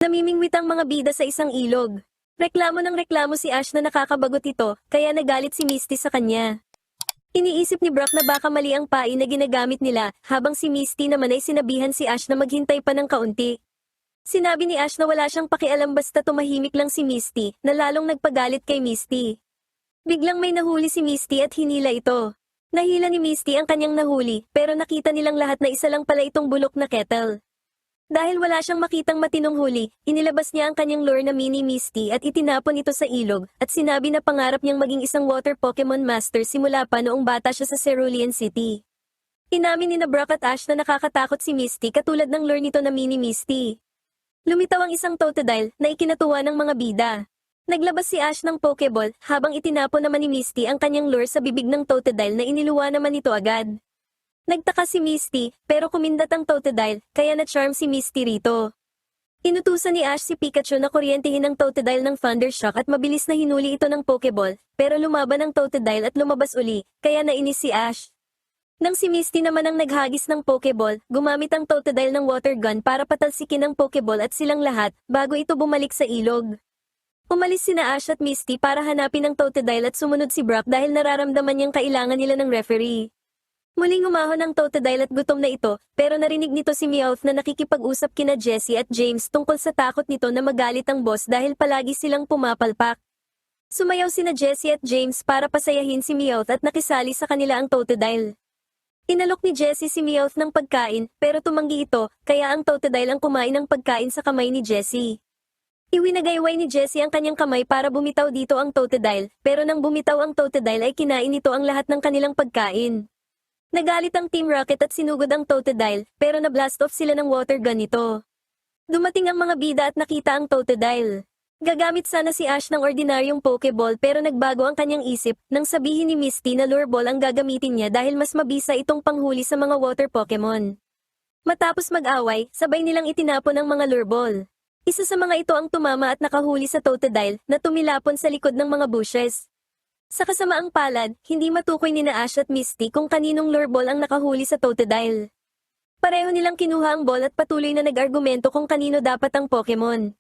Namimingwit ang mga bida sa isang ilog. Reklamo ng reklamo si Ash na nakakabagot ito, kaya nagalit si Misty sa kanya. Iniisip ni Brock na baka mali ang pain na ginagamit nila, habang si Misty naman ay sinabihan si Ash na maghintay pa ng kaunti. Sinabi ni Ash na wala siyang pakialam basta tumahimik lang si Misty, na lalong nagpagalit kay Misty. Biglang may nahuli si Misty at hinila ito. Nahila ni Misty ang kanyang nahuli, pero nakita nilang lahat na isa lang pala itong bulok na kettle. Dahil wala siyang makitang matinong huli, inilabas niya ang kanyang lure na mini Misty at itinapon ito sa ilog, at sinabi na pangarap niyang maging isang water Pokemon Master simula pa noong bata siya sa Cerulean City. Inamin ni na Brock at Ash na nakakatakot si Misty katulad ng lure nito na mini Misty. Lumitaw ang isang Totodile na ikinatuwa ng mga bida. Naglabas si Ash ng Pokeball habang itinapon naman ni Misty ang kanyang lure sa bibig ng Totodile na iniluwa naman ito agad. Nagtaka si Misty, pero kumindat ang Totodile, kaya na-charm si Misty rito. Inutusan ni Ash si Pikachu na kuryentehin ang Totodile ng Thundershock at mabilis na hinuli ito ng Pokeball, pero lumaban ang Totodile at lumabas uli, kaya nainis si Ash. Nang si Misty naman ang naghagis ng Pokeball, gumamit ang Totodile ng water gun para patalsikin ang Pokeball at silang lahat, bago ito bumalik sa ilog. Umalis sina Ash at Misty para hanapin ang Totodile at sumunod si Brock dahil nararamdaman niyang kailangan nila ng referee. Muling umahon ang Totodile at gutom na ito, pero narinig nito si Meowth na nakikipag-usap kina Jessie at James tungkol sa takot nito na magalit ang boss dahil palagi silang pumapalpak. Sumayaw sina Jessie at James para pasayahin si Meowth at nakisali sa kanila ang Totodile. Inalok ni Jessie si Meowth ng pagkain, pero tumanggi ito, kaya ang Totodile ang kumain ng pagkain sa kamay ni Jessie. Iwinagayway ni Jessie ang kanyang kamay para bumitaw dito ang Totodile, pero nang bumitaw ang Totodile ay kinain nito ang lahat ng kanilang pagkain. Nagalit ang Team Rocket at sinugod ang Totodile, pero na-blast off sila ng water gun nito. Dumating ang mga bida at nakita ang Totodile. Gagamit sana si Ash ng ordinaryong Pokeball pero nagbago ang kanyang isip nang sabihin ni Misty na Lure Ball ang gagamitin niya dahil mas mabisa itong panghuli sa mga water Pokemon. Matapos mag-away, sabay nilang itinapon ang mga Lure Ball. Isa sa mga ito ang tumama at nakahuli sa Totodile na tumilapon sa likod ng mga bushes. Sa kasamaang palad, hindi matukoy ni Ash at Misty kung kaninong lure ball ang nakahuli sa Totodile. Pareho nilang kinuha ang ball at patuloy na nag-argumento kung kanino dapat ang Pokemon.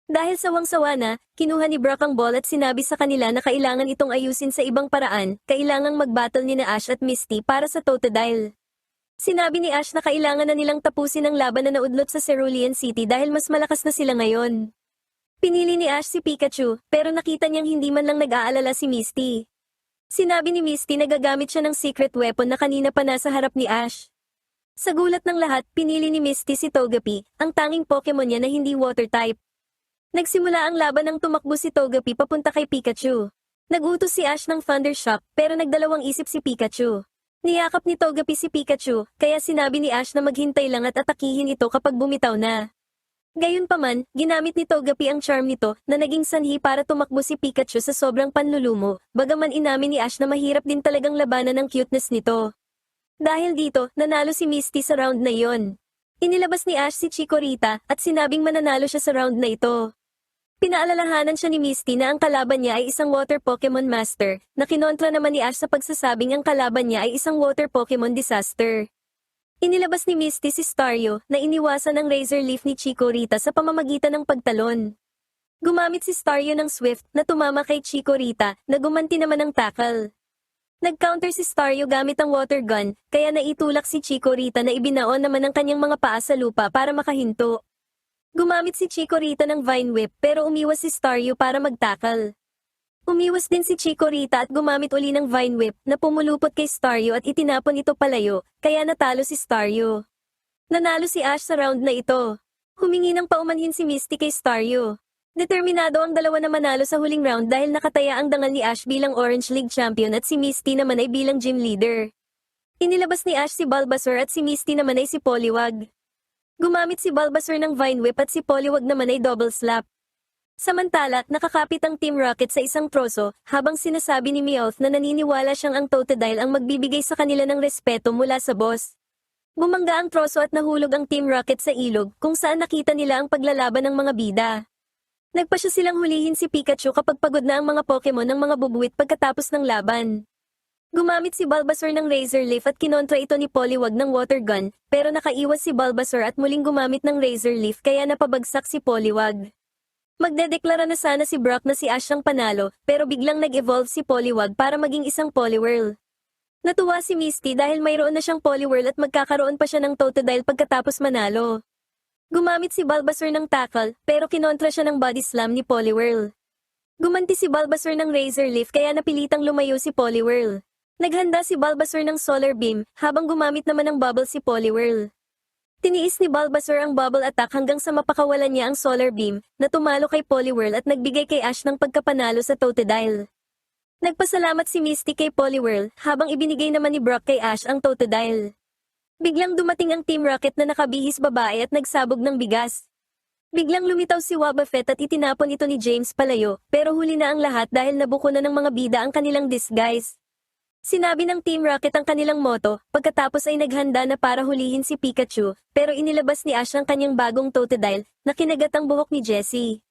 Dahil sawang-sawa na, kinuha ni Brock ang ball at sinabi sa kanila na kailangan itong ayusin sa ibang paraan, kailangang mag-battle ni Ash at Misty para sa Totodile. Sinabi ni Ash na kailangan na nilang tapusin ang laban na naudlot sa Cerulean City dahil mas malakas na sila ngayon. Pinili ni Ash si Pikachu, pero nakita niyang hindi man lang nag-aalala si Misty. Sinabi ni Misty na gagamit siya ng secret weapon na kanina pa nasa harap ni Ash. Sa gulat ng lahat, pinili ni Misty si Togepi, ang tanging Pokemon niya na hindi water type. Nagsimula ang laban nang tumakbo si Togepi papunta kay Pikachu. Nagutos si Ash ng Thundershock, pero nagdalawang isip si Pikachu. Niyakap ni Togepi si Pikachu, kaya sinabi ni Ash na maghintay lang at atakihin ito kapag bumitaw na. Gayunpaman, ginamit ni Togepi ang charm nito na naging sanhi para tumakbo si Pikachu sa sobrang panlulumo, bagaman inamin ni Ash na mahirap din talagang labanan ang cuteness nito. Dahil dito, nanalo si Misty sa round na iyon. Inilabas ni Ash si Chikorita at sinabing mananalo siya sa round na ito. Pinaalalahanan siya ni Misty na ang kalaban niya ay isang water Pokemon Master, na kinontra naman ni Ash sa pagsasabing ang kalaban niya ay isang water Pokemon Disaster. Inilabas ni Misty si Staryu na iniwasan ang Razor Leaf ni Chikorita sa pamamagitan ng pagtalon. Gumamit si Staryu ng Swift na tumama kay Chikorita na gumanti naman ng tackle. Nag-counter si Staryu gamit ang water gun, kaya naitulak si Chikorita na ibinaon naman ang kanyang mga paa sa lupa para makahinto. Gumamit si Chikorita ng Vine Whip pero umiwas si Staryu para mag-tackle. Umiwas din si Chikorita at gumamit uli ng Vine Whip na pumulupot kay Staryu at itinapon ito palayo, kaya natalo si Staryu. Nanalo si Ash sa round na ito. Humingi ng paumanhin si Misty kay Staryu. Determinado ang dalawa na manalo sa huling round dahil nakataya ang dangal ni Ash bilang Orange League Champion at si Misty naman ay bilang Gym Leader. Inilabas ni Ash si Bulbasaur at si Misty naman ay si Poliwag. Gumamit si Bulbasaur ng Vine Whip at si Poliwag naman ay Double Slap. Samantala, nakakapit ang Team Rocket sa isang troso, habang sinasabi ni Meowth na naniniwala siyang ang Totodile ang magbibigay sa kanila ng respeto mula sa boss. Bumangga ang troso at nahulog ang Team Rocket sa ilog, kung saan nakita nila ang paglalaban ng mga bida. Nagpasya silang hulihin si Pikachu kapag pagod na ang mga Pokemon ng mga bubuwit pagkatapos ng laban. Gumamit si Bulbasaur ng Razor Leaf at kinontra ito ni Poliwag ng Water Gun, pero nakaiwas si Bulbasaur at muling gumamit ng Razor Leaf kaya napabagsak si Poliwag. Magdedeklara na sana si Brock na si Ash ang panalo, pero biglang nag-evolve si Poliwag para maging isang Poliwhirl. Natuwa si Misty dahil mayroon na siyang Poliwhirl at magkakaroon pa siya ng Totodile pagkatapos manalo. Gumamit si Bulbasaur ng Tackle, pero kinontra siya ng Body Slam ni Poliwhirl. Gumanti si Bulbasaur ng Razor Leaf kaya napilitang lumayo si Poliwhirl. Naghanda si Bulbasaur ng Solar Beam, habang gumamit naman ng Bubble si Poliwhirl. Tiniis ni Bulbasaur ang Bubble Attack hanggang sa mapakawalan niya ang Solar Beam, na tumalo kay Poliwhirl at nagbigay kay Ash ng pagkapanalo sa Totodile. Nagpasalamat si Misty kay Poliwhirl, habang ibinigay naman ni Brock kay Ash ang Totodile. Biglang dumating ang Team Rocket na nakabihis babae at nagsabog ng bigas. Biglang lumitaw si Wobbuffet at itinapon ito ni James palayo, pero huli na ang lahat dahil nabuko na ng mga bida ang kanilang disguise. Sinabi ng Team Rocket ang kanilang motto, pagkatapos ay naghanda na para hulihin si Pikachu, pero inilabas ni Ash ang kanyang bagong Totodile, na kinagat ang buhok ni Jessie.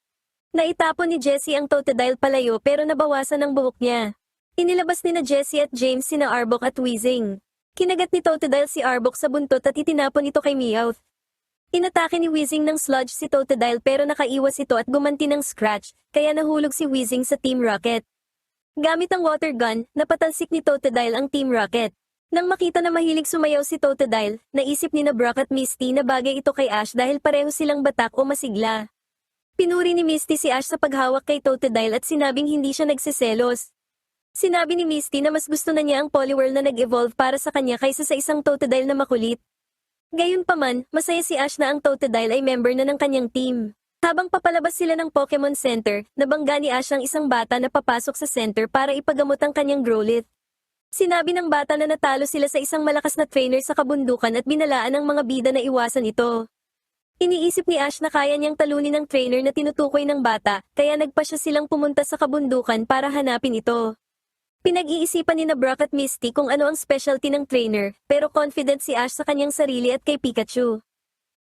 Naitapon ni Jessie ang Totodile palayo pero nabawasan ang buhok niya. Inilabas ni na Jessie at James sina Arbok at Weezing. Kinagat ni Totodile si Arbok sa buntot at itinapon ito kay Meowth. Inatake ni Weezing ng Sludge si Totodile pero nakaiwas ito at gumanti ng Scratch, kaya nahulog si Weezing sa Team Rocket. Gamit ang Water Gun, napatalsik ni Totodile ang Team Rocket. Nang makita na mahilig sumayaw si Totodile, naisip ni na Brock at Misty na bagay ito kay Ash dahil pareho silang batak o masigla. Pinuri ni Misty si Ash sa paghawak kay Totodile at sinabing hindi siya nagseselos. Sinabi ni Misty na mas gusto na niya ang Poliwhirl na nag-evolve para sa kanya kaysa sa isang Totodile na makulit. Gayunpaman, masaya si Ash na ang Totodile ay member na ng kanyang team. Habang papalabas sila ng Pokemon Center, nabangga ni Ash ang isang bata na papasok sa center para ipagamot ang kanyang Growlithe. Sinabi ng bata na natalo sila sa isang malakas na trainer sa kabundukan at binalaan ng mga bida na iwasan ito. Iniisip ni Ash na kaya niyang talunin ng trainer na tinutukoy ng bata, kaya nagpasya silang pumunta sa kabundukan para hanapin ito. Pinag-iisipan ni na Brock at Misty kung ano ang specialty ng trainer, pero confident si Ash sa kanyang sarili at kay Pikachu.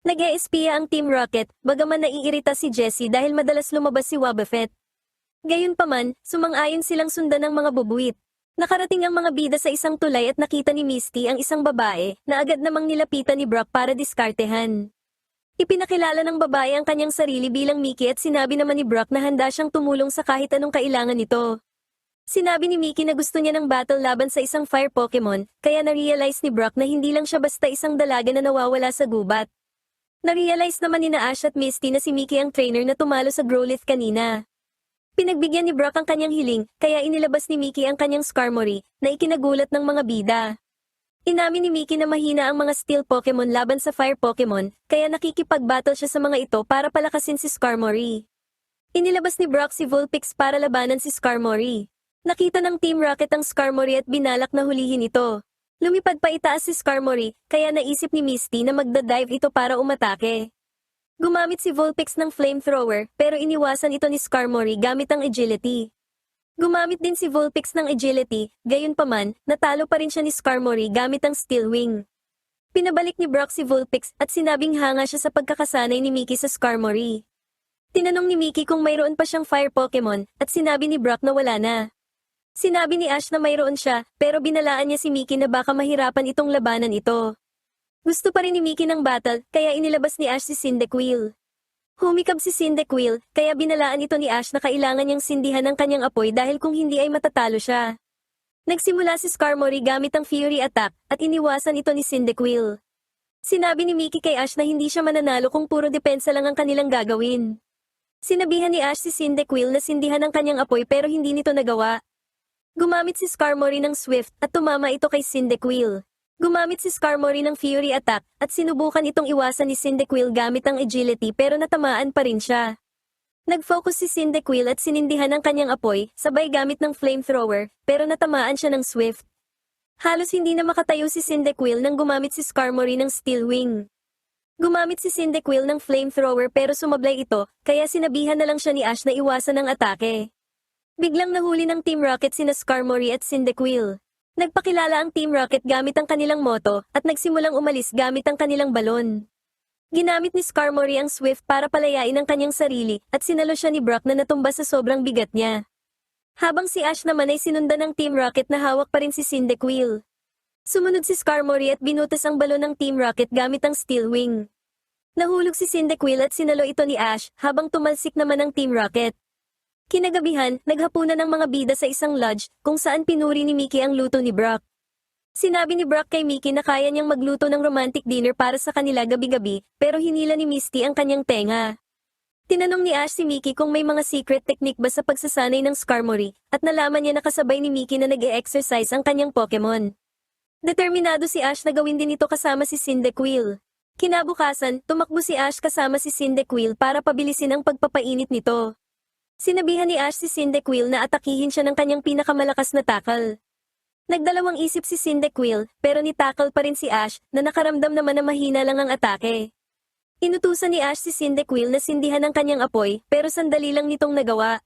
Nag-e-espiya ang Team Rocket, bagaman naiirita si Jessie dahil madalas lumabas si Wobbuffet. Gayunpaman, sumang-ayon silang sundan ng mga bubuwit. Nakarating ang mga bida sa isang tulay at nakita ni Misty ang isang babae, na agad namang nilapitan ni Brock para diskartehan. Ipinakilala ng babae ang kanyang sarili bilang Mickey at sinabi naman ni Brock na handa siyang tumulong sa kahit anong kailangan nito. Sinabi ni Mickey na gusto niya ng battle laban sa isang fire Pokemon, kaya na-realize ni Brock na hindi lang siya basta isang dalaga na nawawala sa gubat. Na-realize naman ni na Ash at Misty na si Mickey ang trainer na tumalo sa Growlithe kanina. Pinagbigyan ni Brock ang kanyang hiling, kaya inilabas ni Mickey ang kanyang Skarmory, na ikinagulat ng mga bida. Inamin ni Mickey na mahina ang mga Steel Pokemon laban sa Fire Pokemon, kaya nakikipag-battle siya sa mga ito para palakasin si Skarmory. Inilabas ni Brock si Vulpix para labanan si Skarmory. Nakita ng Team Rocket ang Skarmory at binalak na hulihin ito. Lumipad pa itaas si Skarmory, kaya naisip ni Misty na magda-dive ito para umatake. Gumamit si Vulpix ng Flamethrower, pero iniwasan ito ni Skarmory gamit ang Agility. Gumamit din si Vulpix ng Agility, gayunpaman, natalo pa rin siya ni Skarmory gamit ang Steel Wing. Pinabalik ni Brock si Vulpix at sinabing hanga siya sa pagkakasanay ni Mickey sa Skarmory. Tinanong ni Mickey kung mayroon pa siyang Fire Pokemon, at sinabi ni Brock na wala na. Sinabi ni Ash na mayroon siya, pero binalaan niya si Mickey na baka mahirapan itong labanan ito. Gusto pa rin ni Mickey ng battle, kaya inilabas ni Ash si Cyndaquil. Humikab si Cyndaquil, kaya binalaan ito ni Ash na kailangan niyang sindihan ang kanyang apoy dahil kung hindi ay matatalo siya. Nagsimula si Skarmory gamit ang Fury Attack, at iniwasan ito ni Cyndaquil. Sinabi ni Mickey kay Ash na hindi siya mananalo kung puro depensa lang ang kanilang gagawin. Sinabihan ni Ash si Cyndaquil na sindihan ang kanyang apoy pero hindi nito nagawa. Gumamit si Skarmory ng Swift at tumama ito kay Cyndaquil. Gumamit si Skarmory ng Fury Attack at sinubukan itong iwasan ni Cyndaquil gamit ang Agility pero natamaan pa rin siya. Nag-focus si Cyndaquil at sinindihan ang kanyang apoy, sabay gamit ng Flamethrower, pero natamaan siya ng Swift. Halos hindi na makatayo si Cyndaquil nang gumamit si Skarmory ng Steel Wing. Gumamit si Cyndaquil ng Flamethrower pero sumablay ito, kaya sinabihan na lang siya ni Ash na iwasan ang atake. Biglang nahuli ng Team Rocket sina Skarmory at Cyndaquil. Nagpakilala ang Team Rocket gamit ang kanilang moto, at nagsimulang umalis gamit ang kanilang balon. Ginamit ni Skarmory ang Swift para palayain ang kanyang sarili, at sinalo siya ni Brock na natumba sa sobrang bigat niya. Habang si Ash naman ay sinundan ng Team Rocket na hawak pa rin si Cyndaquil. Sumunod si Skarmory at binutas ang balon ng Team Rocket gamit ang Steel Wing. Nahulog si Cyndaquil at sinalo ito ni Ash habang tumalsik naman ang Team Rocket. Kinagabihan, naghapunan ng mga bida sa isang lodge kung saan pinuri ni Mickey ang luto ni Brock. Sinabi ni Brock kay Mickey na kaya niyang magluto ng romantic dinner para sa kanila gabi-gabi pero hinila ni Misty ang kanyang tenga. Tinanong ni Ash si Mickey kung may mga secret technique ba sa pagsasanay ng Skarmory at nalaman niya na kasabay ni Mickey na nag-e-exercise ang kanyang Pokemon. Determinado si Ash na gawin din ito kasama si Cyndaquil. Kinabukasan, tumakbo si Ash kasama si Cyndaquil para pabilisin ang pagpapainit nito. Sinabihan ni Ash si Cyndaquil na atakihin siya ng kanyang pinakamalakas na tackle. Nagdalawang isip si Cyndaquil pero ni-tackle pa rin si Ash na nakaramdam naman na mahina lang ang atake. Inutusan ni Ash si Cyndaquil na sindihan ang kanyang apoy pero sandali lang nitong nagawa.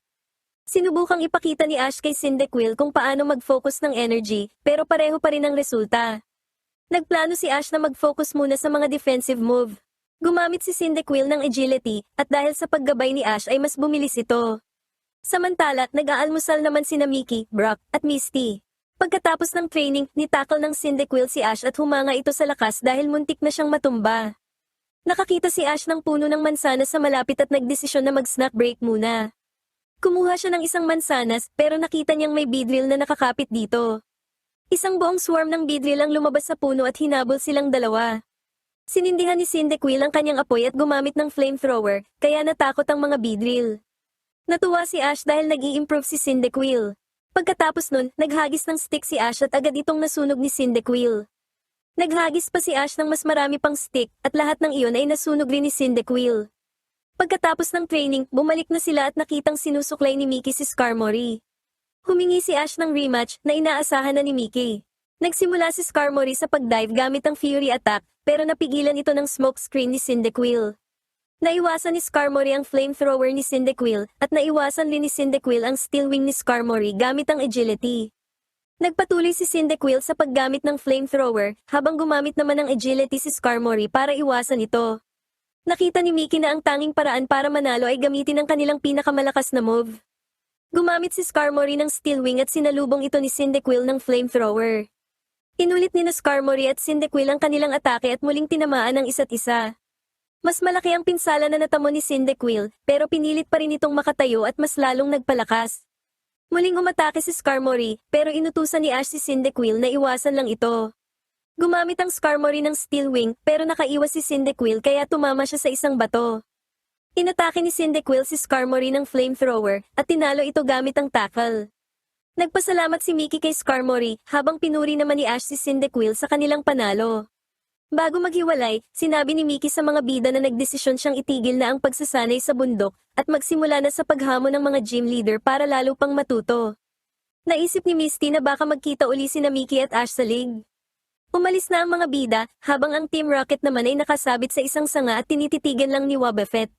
Sinubukang ipakita ni Ash kay Cyndaquil kung paano mag-focus ng energy pero pareho pa rin ang resulta. Nagplano si Ash na mag-focus muna sa mga defensive move. Gumamit si Cyndaquil ng agility at dahil sa paggabay ni Ash ay mas bumilis ito. Samantala, nag-aalmusal naman sina Mickey, Brock, at Misty. Pagkatapos ng training, ni-tackle ng Cyndaquil si Ash at humanga ito sa lakas dahil muntik na siyang matumba. Nakakita si Ash ng puno ng mansanas sa malapit at nagdesisyon na mag-snack break muna. Kumuha siya ng isang mansanas pero nakita niyang may beedrill na nakakapit dito. Isang buong swarm ng beedrill ang lumabas sa puno at hinabol silang dalawa. Sinindihan ni Cyndaquil ang kanyang apoy at gumamit ng flamethrower, kaya natakot ang mga beedrill. Natuwa si Ash dahil nag-i-improve si Cyndaquil. Pagkatapos nun, naghagis ng stick si Ash at agad itong nasunog ni Cyndaquil. Naghagis pa si Ash ng mas marami pang stick at lahat ng iyon ay nasunog rin ni Cyndaquil. Pagkatapos ng training, bumalik na sila at nakitang sinusuklay ni Mickey si Skarmory. Humingi si Ash ng rematch na inaasahan na ni Mickey. Nagsimula si Skarmory sa pagdive gamit ang Fury Attack pero napigilan ito ng smoke screen ni Cyndaquil. Naiwasan ni Skarmory ang flamethrower ni Cyndaquil at naiwasan rin ni Cyndaquil ang Steel Wing ni Skarmory gamit ang agility. Nagpatuloy si Cyndaquil sa paggamit ng flamethrower habang gumamit naman ng agility si Skarmory para iwasan ito. Nakita ni Mickey na ang tanging paraan para manalo ay gamitin ang kanilang pinakamalakas na move. Gumamit si Skarmory ng Steel Wing at sinalubong ito ni Cyndaquil ng flamethrower. Inulit ni na Skarmory at Cyndaquil ang kanilang atake at muling tinamaan ang isa't isa. Mas malaki ang pinsala na natamo ni Cyndaquil pero pinilit pa rin itong makatayo at mas lalong nagpalakas. Muling umatake si Skarmory pero inutusan ni Ash si Cyndaquil na iwasan lang ito. Gumamit ang Skarmory ng Steel Wing pero nakaiwas si Cyndaquil kaya tumama siya sa isang bato. Inatake ni Cyndaquil si Skarmory ng flamethrower at tinalo ito gamit ang tackle. Nagpasalamat si Mickey kay Skarmory habang pinuri naman ni Ash si Cyndaquil sa kanilang panalo. Bago maghiwalay, sinabi ni Mickey sa mga bida na nagdesisyon siyang itigil na ang pagsasanay sa bundok at magsimula na sa paghamon ng mga gym leader para lalo pang matuto. Naisip ni Misty na baka magkita uli sina Mickey at Ash sa league. Umalis na ang mga bida habang ang Team Rocket naman ay nakasabit sa isang sanga at tinititigan lang ni Wobbuffet.